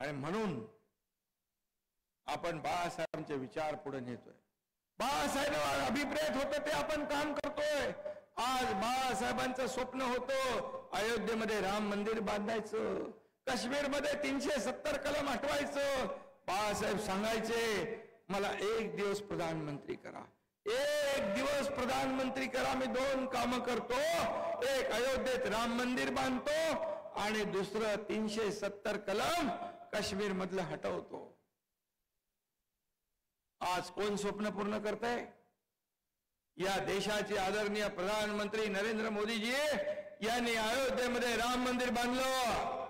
आणि म्हणून आपण बाळासाहेबांचे विचार पुढे नेतोय. बाळासाहेब अभिप्रेत होतं ते आपण काम करतोय. आज बाळासाहेबांचं स्वप्न होतं अयोध्येमध्ये राम मंदिर बांधायचं, काश्मीरमध्ये 370 कलम हटवायचं. बाळासाहेब सांगायचे मला एक दिवस प्रधानमंत्री करा, एक दिवस प्रधानमंत्री करा, मी 2 कामं करतो. एक अयोध्येत राम मंदिर बांधतो आणि दुसरं 370 कलम काश्मीर मधलं हटवतो. आज कोण स्वप्न पूर्ण करतंय? या देशाचे आदरणीय प्रधानमंत्री नरेंद्र मोदीजी यांनी अयोध्येमध्ये राम मंदिर बांधलं.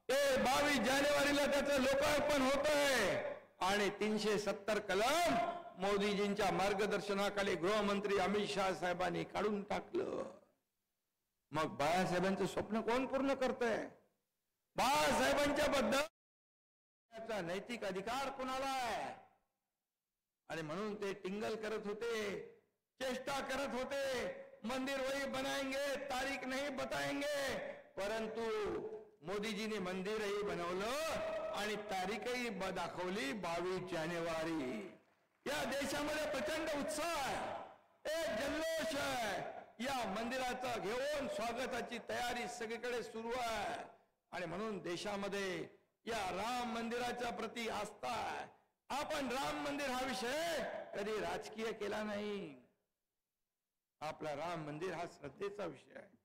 ते 22 जानेवारीला त्याचं लोकार्पण होतंय आणि 370 कलम मोदीजींच्या मार्गदर्शनाखाली गृहमंत्री अमित शाह साहेबांनी काढून टाकलं. मग बाळासाहेबांचं स्वप्न कोण पूर्ण करतंय? बाळासाहेबांच्या बद्दल त्याचा नैतिक अधिकार कोणाला आहे? आणि म्हणून ते टिंगल करत होते, चेष्टा करत होते, मंदिर वही बनाएंगे, तारीख नहीं बताएंगे. परंतु मोदीजीने मंदिरही बनवलं आणि तारीखही दाखवली 22 जानेवारी. या देशामध्ये प्रचंड उत्साह आहे, एक जल्लोष आहे. या मंदिराचा घेऊन स्वागताची तयारी सगळीकडे सुरू आहे. आणि म्हणून देशामध्ये या राम मंदिराच्या प्रती आस्था आहे. आपण राम मंदिर हा विषय कधी राजकीय केला नाही. आपला राम मंदिर हा श्रद्धेचा विषय आहे,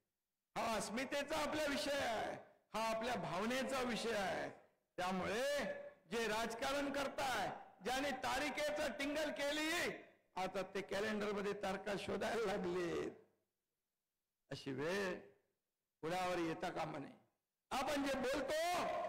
हा अस्मितेचा आपला विषय आहे, हा आपल्या भावनेचा विषय आहे. त्यामुळे जे राजकारण करताय, ज्याने तारीखेचं टिंगल केली, आता ते कॅलेंडर मध्ये तारखा शोधायला लागले. अशी वेळ कुणावर येता कामा नये. आपण जे बोलतो